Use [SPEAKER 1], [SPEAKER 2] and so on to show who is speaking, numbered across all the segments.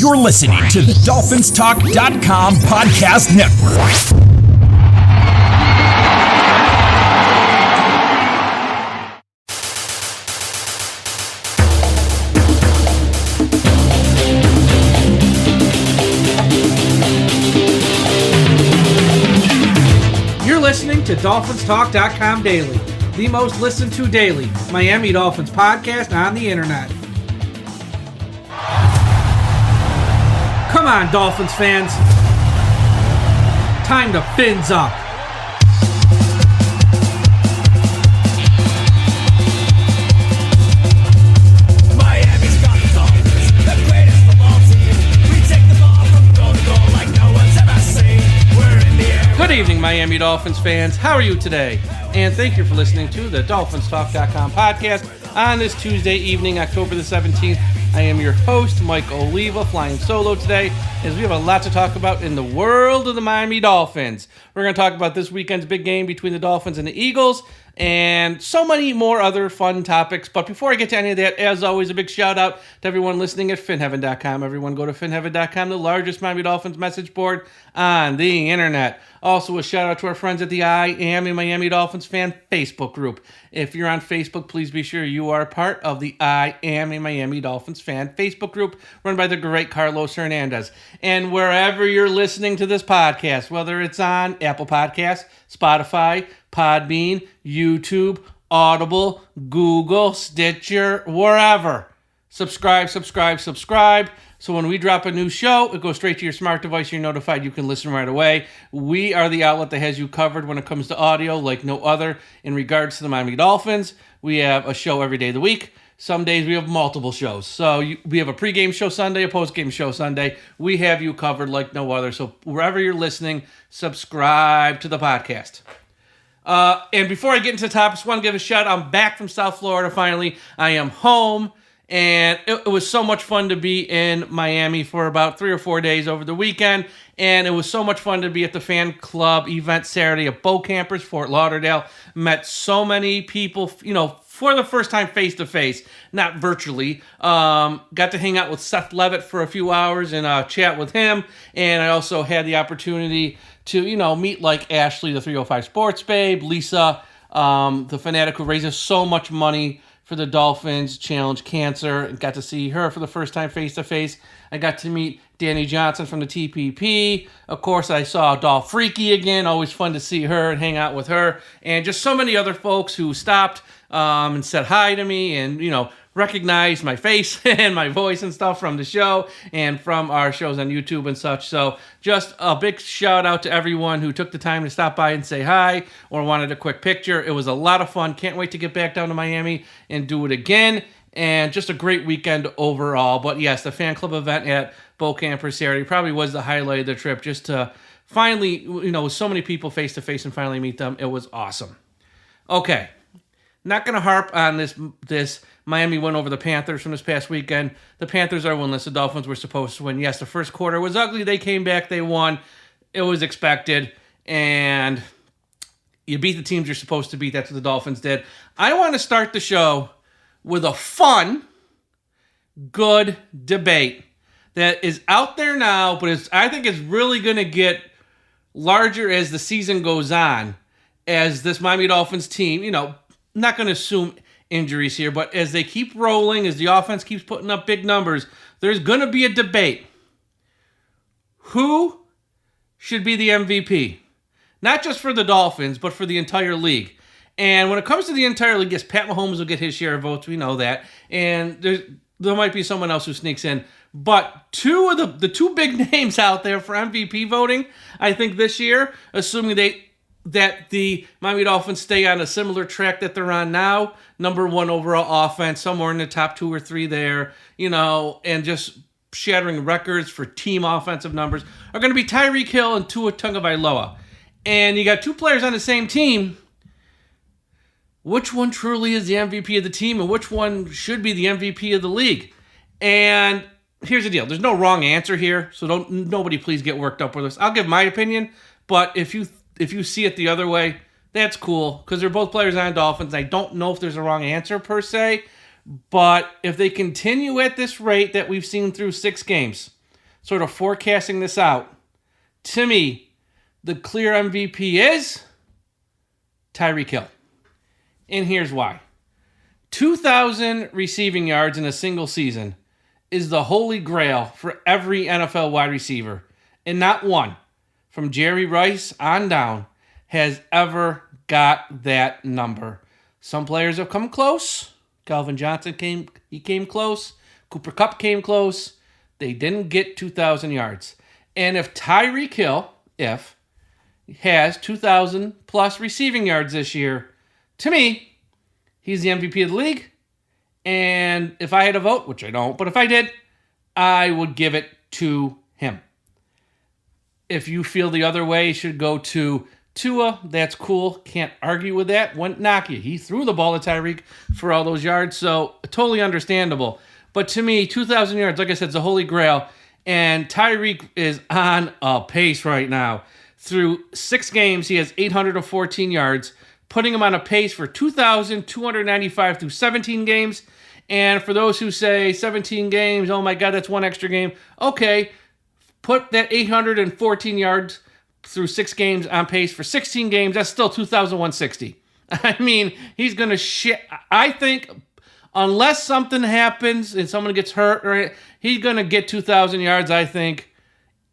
[SPEAKER 1] You're listening to the DolphinsTalk.com podcast network.
[SPEAKER 2] You're listening to DolphinsTalk.com Daily, the most listened to daily Miami Dolphins podcast on the internet. Come on, Dolphins fans. Time to fins up.
[SPEAKER 3] Miami's got the Dolphins, the greatest football team. We take the ball from goal to goal like no one's ever seen. We're in the air.
[SPEAKER 2] Good evening, Miami Dolphins fans. How are you today? And thank you for listening to the DolphinsTalk.com podcast on this Tuesday evening, October the 17th. I am your host, Mike Oliva, flying solo today, as we have a lot to talk about in the world of the Miami Dolphins. We're going to talk about this weekend's big game between the Dolphins and the Eagles, and so many more other fun topics. But before I get to any of that, as always, a big shout out to everyone listening at finheaven.com. Everyone go to finheaven.com, the largest Miami Dolphins message board on the internet. Also, a shout out to our friends at the I Am a Miami Dolphins Fan Facebook group. If you're on Facebook, please be sure you are part of the I Am a Miami Dolphins Fan Facebook group run by the great Carlos Hernandez. And wherever you're listening to this podcast, whether it's on Apple Podcasts, Spotify, Podbean, YouTube, Audible, Google, Stitcher, wherever, subscribe. So when we drop a new show, it goes straight to your smart device. You're notified. You can listen right away. We are the outlet that has you covered when it comes to audio like no other in regards to the Miami Dolphins. We have a show every day of the week. Some days we have multiple shows. So we have a pregame show Sunday, a postgame show Sunday. We have you covered like no other. So wherever you're listening, subscribe to the podcast. And before I get into the topics, I want to give a shout out. I'm back from South Florida finally. I am home. And it was so much fun to be in Miami for about 3 or 4 days over the weekend. And it was so much fun to be at the fan club event Saturday at Bow Campers, Fort Lauderdale. Met so many people, for the first time face-to-face, not virtually. Got to hang out with Seth Levitt for a few hours and chat with him. And I also had the opportunity to, meet like Ashley, the 305 Sports Babe, Lisa, the fanatic who raises so much money for the Dolphins, Challenge Cancer. Got to see her for the first time face-to-face. I got to meet Danny Johnson from the TPP. Of course, I saw Dolph Freaky again. Always fun to see her and hang out with her. And just so many other folks who stopped and said hi to me and, recognized my face and my voice and stuff from the show and from our shows on YouTube and such. So just a big shout out to everyone who took the time to stop by and say hi or wanted a quick picture. It was a lot of fun. Can't wait to get back down to Miami and do it again. And just a great weekend overall. But yes, the fan club event at Bow Camper Saturday probably was the highlight of the trip. Just to finally, with so many people face to face and finally meet them. It was awesome. Okay. Not going to harp on this Miami win over the Panthers from this past weekend. The Panthers are winless. The Dolphins were supposed to win. Yes, the first quarter was ugly. They came back. They won. It was expected. And you beat the teams you're supposed to beat. That's what the Dolphins did. I want to start the show with a fun, good debate that is out there now, but I think it's really going to get larger as the season goes on, as this Miami Dolphins team, not going to assume injuries here, but as they keep rolling, as the offense keeps putting up big numbers, there's going to be a debate. Who should be the MVP? Not just for the Dolphins, but for the entire league. And when it comes to the entire league, yes, Pat Mahomes will get his share of votes. We know that. And there might be someone else who sneaks in. But two of the two big names out there for MVP voting, I think this year, assuming that the Miami Dolphins stay on a similar track that they're on now, number one overall offense, somewhere in the top 2 or 3 there, and just shattering records for team offensive numbers, are going to be Tyreek Hill and Tua Tagovailoa. And you got 2 players on the same team. Which one truly is the MVP of the team and which one should be the MVP of the league? And here's the deal. There's no wrong answer here, so nobody please get worked up with this. I'll give my opinion, but if you see it the other way, that's cool, because they're both players on Dolphins. I don't know if there's a wrong answer per se, but if they continue at this rate that we've seen through 6 games, sort of forecasting this out, to me, the clear MVP is Tyreek Hill. And here's why. 2,000 receiving yards in a single season is the holy grail for every NFL wide receiver. And not one, from Jerry Rice on down, has ever got that number. Some players have come close. Calvin Johnson came close. Cooper Kupp came close. They didn't get 2,000 yards. And if Tyreek Hill, has 2,000 plus receiving yards this year, to me, he's the MVP of the league. And if I had a vote, which I don't, but if I did, I would give it to him. If you feel the other way, you should go to Tua. That's cool. Can't argue with that. Wouldn't knock you. He threw the ball to Tyreek for all those yards, so totally understandable. But to me, 2,000 yards, like I said, is a holy grail. And Tyreek is on a pace right now. Through 6 games, he has 814 yards, putting him on a pace for 2,295 through 17 games. And for those who say 17 games, oh my God, that's one extra game. Okay, put that 814 yards through 6 games on pace for 16 games. That's still 2,160. I mean, he's going to I think, unless something happens and someone gets hurt, right, he's going to get 2,000 yards, I think,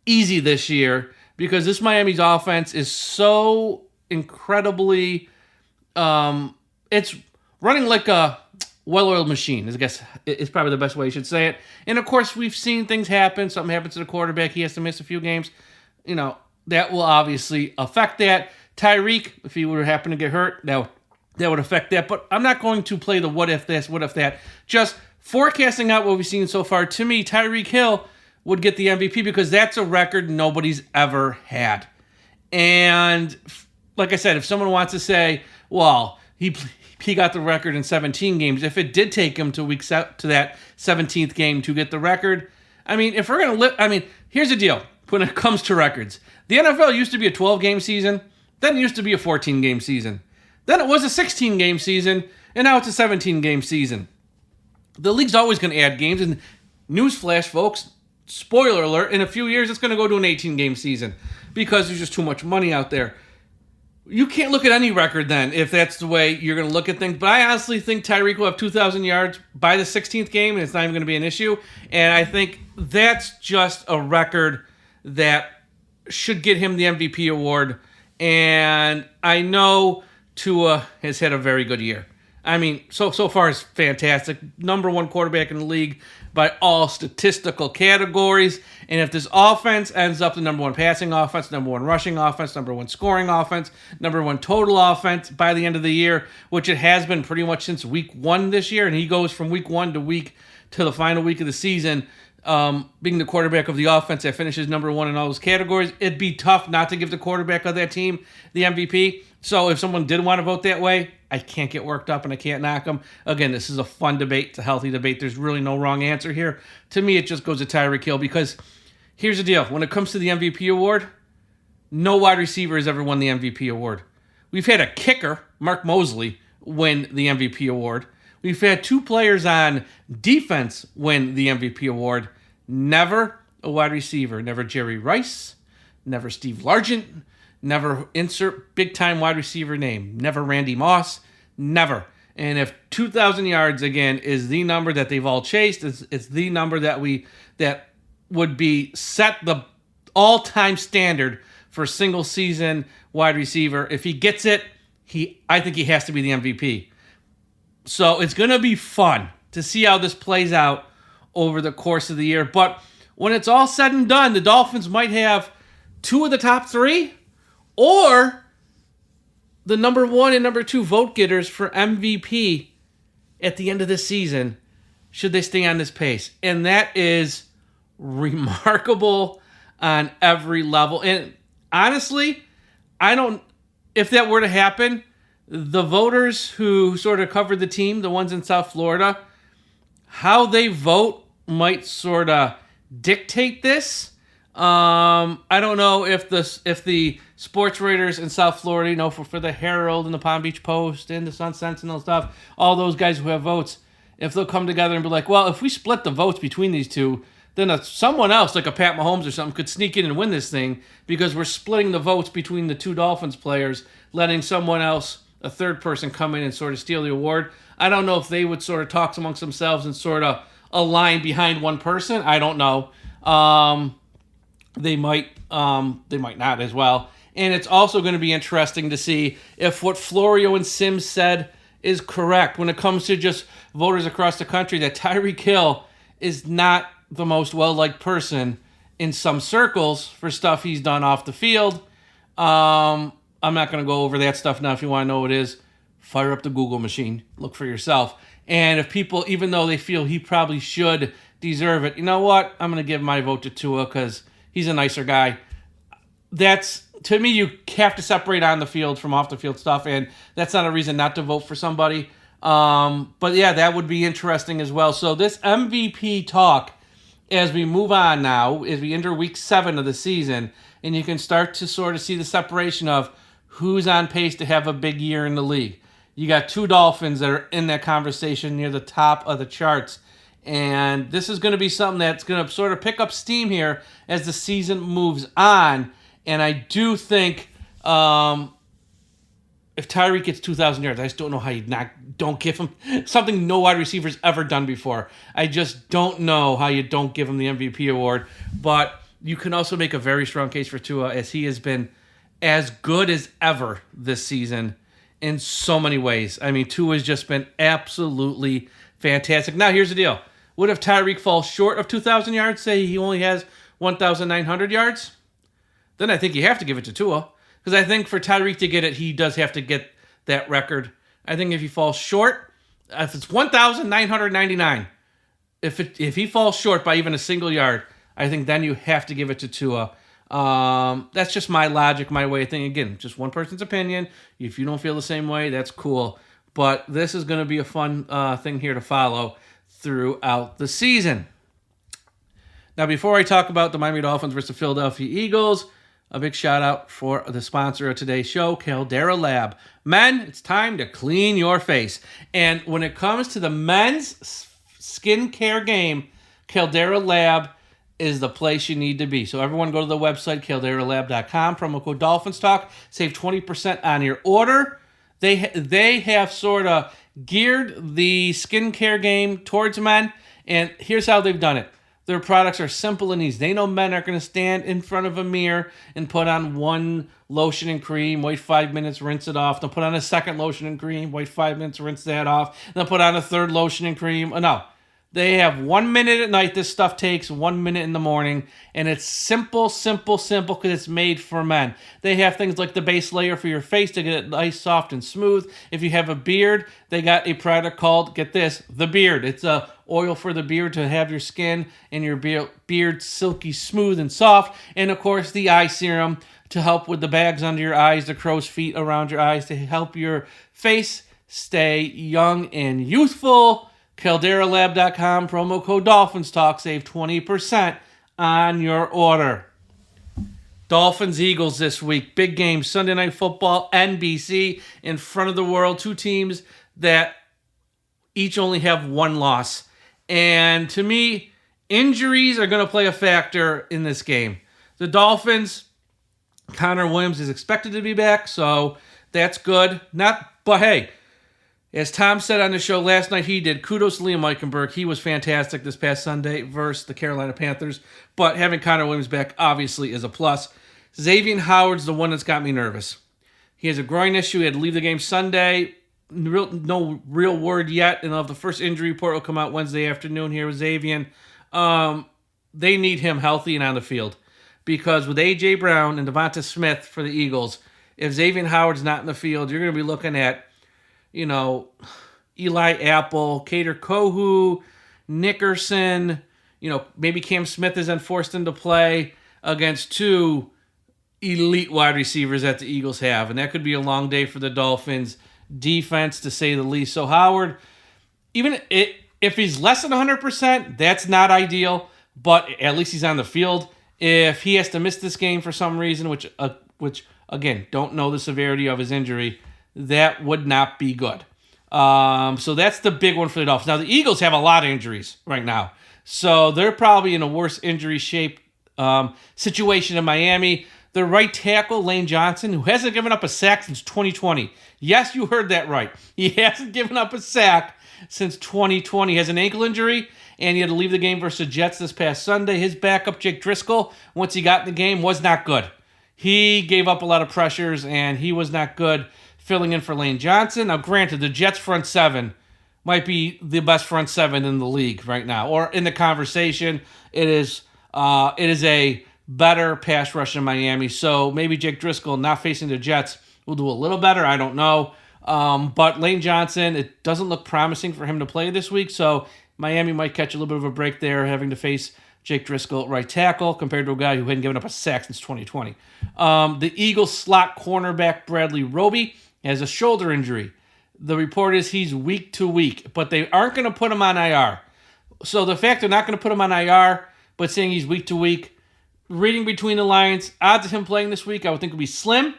[SPEAKER 2] easy this year. Because this Miami's offense is so incredibly, it's running like a well-oiled machine, I guess is probably the best way you should say it. And of course, we've seen things happen. Something happens to the quarterback. He has to miss a few games. You know, that will obviously affect that. Tyreek, if he would happen to get hurt, that would affect that. But I'm not going to play the what if this, what if that. Just forecasting out what we've seen so far. To me, Tyreek Hill would get the MVP because that's a record nobody's ever had. And like I said, if someone wants to say, well, he got the record in 17 games, if it did take him 2 weeks out to that 17th game to get the record, I mean, if we're going to here's the deal when it comes to records. The NFL used to be a 12-game season, then it used to be a 14-game season. Then it was a 16-game season, and now it's a 17-game season. The league's always going to add games, and newsflash, folks, spoiler alert, in a few years it's going to go to an 18-game season because there's just too much money out there. You can't look at any record then if that's the way you're going to look at things. But I honestly think Tyreek will have 2,000 yards by the 16th game, and it's not even going to be an issue. And I think that's just a record that should get him the MVP award. And I know Tua has had a very good year. I mean, so far it's fantastic. Number 1 quarterback in the league by all statistical categories. And if this offense ends up the number 1 passing offense, number 1 rushing offense, number 1 scoring offense, number 1 total offense by the end of the year, which it has been pretty much since week 1 this year, and he goes from week 1 to the final week of the season, being the quarterback of the offense that finishes number 1 in all those categories, it'd be tough not to give the quarterback of that team the MVP. So if someone did want to vote that way, I can't get worked up and I can't knock them. Again, this is a fun debate. It's a healthy debate. There's really no wrong answer here. To me, it just goes to Tyreek Hill because here's the deal. When it comes to the MVP award, no wide receiver has ever won the MVP award. We've had a kicker, Mark Mosley, win the MVP award. We've had 2 players on defense win the MVP award. Never a wide receiver. Never Jerry Rice. Never Steve Largent. Never insert big-time wide receiver name. Never Randy Moss. Never. And if 2,000 yards, again, is the number that they've all chased, it's the number that would be set the all-time standard for single-season wide receiver. If he gets it, I think he has to be the MVP. So it's going to be fun to see how this plays out over the course of the year. But when it's all said and done, the Dolphins might have 2 of the top 3 or the number 1 and number 2 vote getters for MVP at the end of this season should they stay on this pace. And that is remarkable on every level. And honestly, if that were to happen, the voters who sort of covered the team, the ones in South Florida, how they vote might sort of dictate this. I don't know if the sports writers in South Florida, for the Herald and the Palm Beach Post and the Sun Sentinel stuff, all those guys who have votes, if they'll come together and be like, well, if we split the votes between these two, then someone else, like a Pat Mahomes or something, could sneak in and win this thing because we're splitting the votes between the two Dolphins players, letting someone else, a third person, come in and sort of steal the award. I don't know if they would sort of talk amongst themselves and sort of align behind one person. I don't know. They might not as well. And it's also going to be interesting to see if what Florio and Sims said is correct when it comes to just voters across the country, that Tyreek Hill is not the most well-liked person in some circles for stuff he's done off the field. I'm not going to go over that stuff now. If you want to know what it is, fire up the Google machine. Look for yourself. And if people, even though they feel he probably should deserve it, you know what? I'm going to give my vote to Tua because he's a nicer guy. That's, to me, you have to separate on the field from off the field stuff, and that's not a reason not to vote for somebody. But yeah, that would be interesting as well. So this MVP talk, as we move on now, as we enter week 7 of the season, and you can start to sort of see the separation of who's on pace to have a big year in the league. You got two Dolphins that are in that conversation near the top of the charts. And this is going to be something that's going to sort of pick up steam here as the season moves on. And I do think if Tyreek gets 2,000 yards, I just don't know how you don't give him something no wide receiver's ever done before. I just don't know how you don't give him the MVP award. But you can also make a very strong case for Tua, as he has been as good as ever this season in so many ways. I mean, Tua has just been absolutely fantastic. Now, here's the deal. What if Tyreek falls short of 2,000 yards? Say he only has 1,900 yards? Then I think you have to give it to Tua. Because I think for Tyreek to get it, he does have to get that record. I think if he falls short, if it's 1,999, if he falls short by even a single yard, I think then you have to give it to Tua. That's just my logic, my way of thinking. Again, just one person's opinion. If you don't feel the same way, that's cool. But this is going to be a fun thing here to follow throughout the season. Now, before I talk about the Miami Dolphins versus the Philadelphia Eagles, a big shout out for the sponsor of today's show, Caldera Lab. Men, it's time to clean your face. And when it comes to the men's skincare game, Caldera Lab is the place you need to be. So everyone go to the website, calderalab.com, promo code Dolphins Talk, save 20% on your order. They have sort of geared the skincare game towards men, and here's how they've done it. Their products are simple and easy. They know men aren't going to stand in front of a mirror and put on one lotion and cream, wait 5 minutes, rinse it off. They'll put on a second lotion and cream, wait 5 minutes, rinse that off. And they'll put on a third lotion and cream. No. They have 1 minute at night. This stuff takes 1 minute in the morning. And it's simple, simple, simple because it's made for men. They have things like the base layer for your face to get it nice, soft, and smooth. If you have a beard, they got a product called, get this, The Beard. It's a oil for the beard to have your skin and your beard silky smooth and soft. And of course, the eye serum to help with the bags under your eyes, the crow's feet around your eyes, to help your face stay young and youthful. CalderaLab.com, promo code Dolphins Talk, save 20% on your order. Dolphins Eagles this week, big game, Sunday Night Football, NBC, in front of the world. Two teams that each only have one loss. And to me, injuries are going to play a factor in this game. The Dolphins, Connor Williams is expected to be back, so that's good. But hey, as Tom said on the show last night, he did. Kudos to Liam Eichenberg. He was fantastic this past Sunday versus the Carolina Panthers. But having Connor Williams back obviously is a plus. Xavier Howard's the one that's got me nervous. He has a groin issue. He had to leave the game Sunday. No real word yet. And the first injury report will come out Wednesday afternoon here with Xavier. They need him healthy and on the field. Because with A.J. Brown and Devonta Smith for the Eagles, if Xavier Howard's not in the field, you're going to be looking at, Eli Apple, Cater Kohu, Nickerson, maybe Cam Smith isn't forced into play against two elite wide receivers that the Eagles have. And that could be a long day for the Dolphins defense, to say the least. So Howard, even if he's less than 100%, that's not ideal, but at least he's on the field. If he has to miss this game for some reason, which again, don't know the severity of his injury, that would not be good. So that's the big one for the Dolphins. Now, the Eagles have a lot of injuries right now. So they're probably in a worse injury shape situation in Miami. The right tackle, Lane Johnson, who hasn't given up a sack since 2020. Yes, you heard that right. He hasn't given up a sack since 2020. He has an ankle injury, and he had to leave the game versus the Jets this past Sunday. His backup, Jake Driscoll, once he got in the game, was not good. He gave up a lot of pressures, and he was not good filling in for Lane Johnson. Now, granted, the Jets' front seven might be the best front seven in the league right now, or in the conversation. It is a better pass rush in Miami, so maybe Jake Driscoll, not facing the Jets, will do a little better. I don't know. But Lane Johnson, it doesn't look promising for him to play this week, so Miami might catch a little bit of a break there, having to face Jake Driscoll at right tackle compared to a guy who hadn't given up a sack since 2020. The Eagles slot cornerback Bradley Roby has a shoulder injury. The report is he's week to week, but they aren't going to put him on IR. So the fact they're not going to put him on IR, but saying he's week to week, reading between the lines, odds of him playing this week I would think would be slim.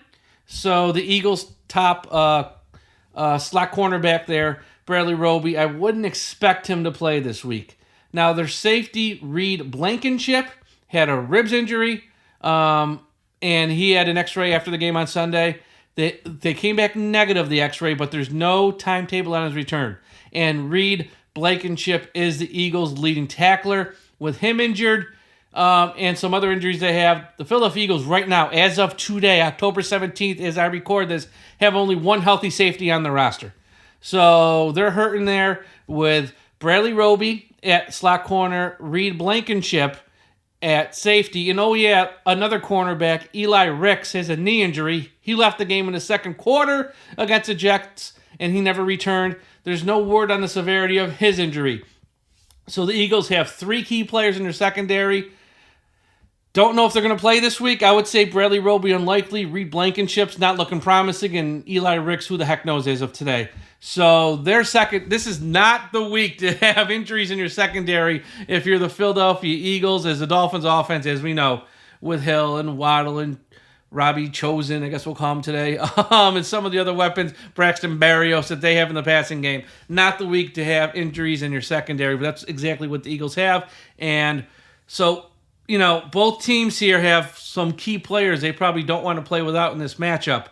[SPEAKER 2] So the Eagles' top slot cornerback there, Bradley Roby, I wouldn't expect him to play this week. Now, their safety, Reed Blankenship, had a ribs injury, and he had an x-ray after the game on Sunday. They came back negative, the x-ray, but there's no timetable on his return. And Reed Blankenship is the Eagles' leading tackler. With him injured, and some other injuries they have, the Philadelphia Eagles right now, as of today, October 17th, as I record this, have only one healthy safety on the roster. So they're hurting there with Bradley Roby at slot corner, Reed Blankenship at safety, and another cornerback, Eli Ricks, has a knee injury. He left the game in the second quarter against the Jets, and he never returned. There's no word on the severity of his injury. So the Eagles have three key players in their secondary. Don't know if they're going to play this week. I would say Bradley Roby unlikely. Reed Blankenship's not looking promising. And Eli Ricks, who the heck knows as of today. So this is not the week to have injuries in your secondary if you're the Philadelphia Eagles, as the Dolphins offense, as we know, with Hill and Waddle and Robbie Chosen, I guess we'll call him today, and some of the other weapons, Braxton Berrios, that they have in the passing game. Not the week to have injuries in your secondary, but that's exactly what the Eagles have. And so, both teams here have some key players they probably don't want to play without in this matchup.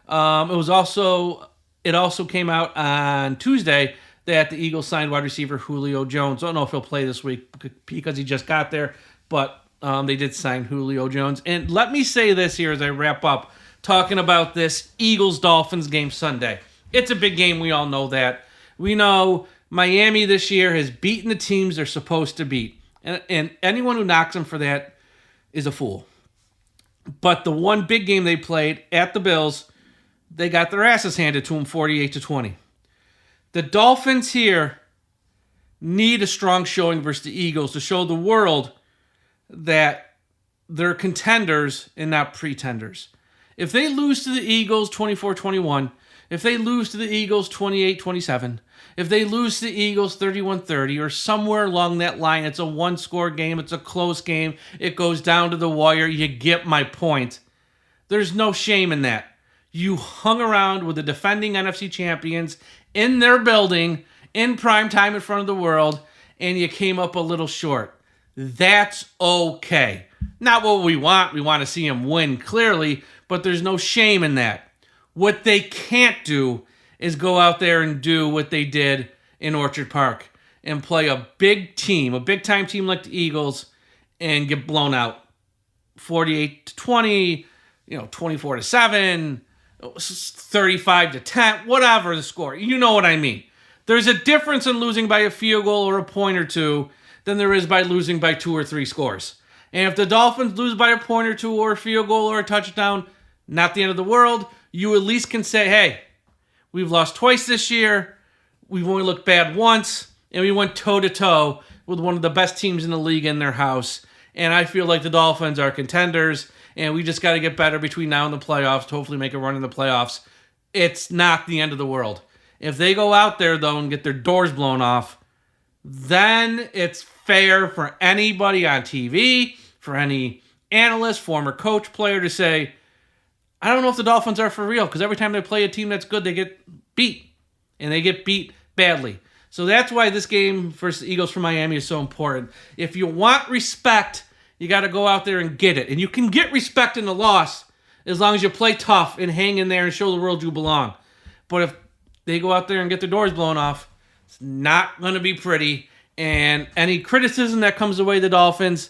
[SPEAKER 2] It also came out on Tuesday that the Eagles signed wide receiver Julio Jones. I don't know if he'll play this week because he just got there, but they did sign Julio Jones. And let me say this here as I wrap up, talking about this Eagles-Dolphins game Sunday. It's a big game. We all know that. We know Miami this year has beaten the teams they're supposed to beat. And anyone who knocks them for that is a fool. But the one big game they played at the Bills, they got their asses handed to them 48-20. The Dolphins here need a strong showing versus the Eagles to show the world that they're contenders and not pretenders. If they lose to the Eagles 24-21, if they lose to the Eagles 28-27, if they lose to the Eagles 31-30 or somewhere along that line, it's a one-score game, it's a close game, it goes down to the wire, you get my point. There's no shame in that. You hung around with the defending NFC champions in their building, in prime time in front of the world, and you came up a little short. That's okay. Not what we want. We want to see them win, clearly, but there's no shame in that. What they can't do is go out there and do what they did in Orchard Park and play a big team, a big-time team like the Eagles, and get blown out 48-20, 24-7, 35-10, whatever the score. You know what I mean. There's a difference in losing by a field goal or a point or two than there is by losing by 2 or 3 scores. And if the Dolphins lose by a point or two or a field goal or a touchdown, not the end of the world. You at least can say, hey, we've lost twice this year, we've only looked bad once, and we went toe-to-toe with one of the best teams in the league in their house. And I feel like the Dolphins are contenders, and we just got to get better between now and the playoffs to hopefully make a run in the playoffs. It's not the end of the world. If they go out there, though, and get their doors blown off, then it's fair for anybody on TV, for any analyst, former coach, player to say, I don't know if the Dolphins are for real, because every time they play a team that's good, they get beat, and they get beat badly. So that's why this game versus the Eagles from Miami is so important. If you want respect, you got to go out there and get it. And you can get respect in the loss as long as you play tough and hang in there and show the world you belong. But if they go out there and get their doors blown off, it's not going to be pretty. And any criticism that comes away the Dolphins,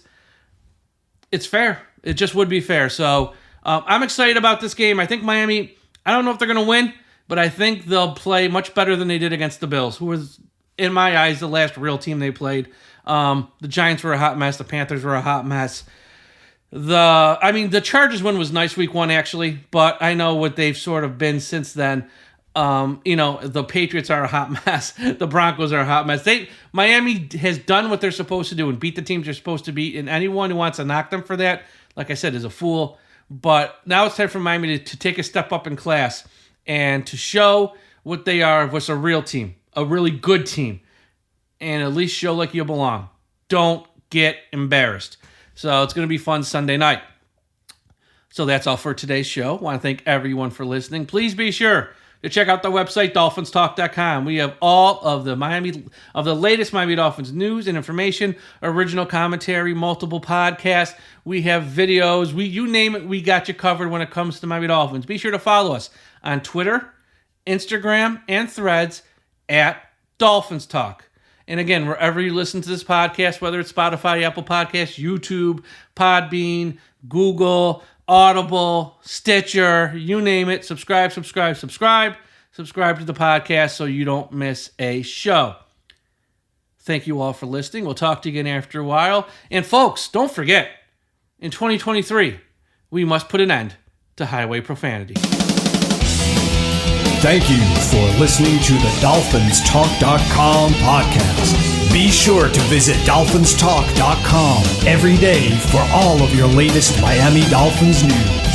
[SPEAKER 2] it's fair. It just would be fair. So I'm excited about this game. I think Miami, I don't know if they're going to win, but I think they'll play much better than they did against the Bills, who was, in my eyes, the last real team they played. The Giants were a hot mess. The Panthers were a hot mess. The Chargers win was nice week 1, actually, but I know what they've sort of been since then. The Patriots are a hot mess. The Broncos are a hot mess. Miami has done what they're supposed to do and beat the teams they're supposed to beat, and anyone who wants to knock them for that, like I said, is a fool. But now it's time for Miami to take a step up in class and to show what they are, what's a real team, a really good team, and at least show like you belong. Don't get embarrassed. So it's going to be fun Sunday night. So that's all for today's show. I want to thank everyone for listening. Please be sure to check out the website, DolphinsTalk.com. We have all of the latest Miami Dolphins news and information, original commentary, multiple podcasts. We have videos. You name it, we got you covered when it comes to Miami Dolphins. Be sure to follow us on Twitter, Instagram, and Threads at Dolphins Talk. And again, wherever you listen to this podcast, whether it's Spotify, Apple Podcasts, YouTube, Podbean, Google, Audible, Stitcher, you name it, subscribe to the podcast so you don't miss a show. Thank you all for listening. We'll talk to you again after a while. And folks, don't forget, in 2023, we must put an end to highway profanity.
[SPEAKER 1] Thank you for listening to the DolphinsTalk.com podcast. Be sure to visit DolphinsTalk.com every day for all of your latest Miami Dolphins news.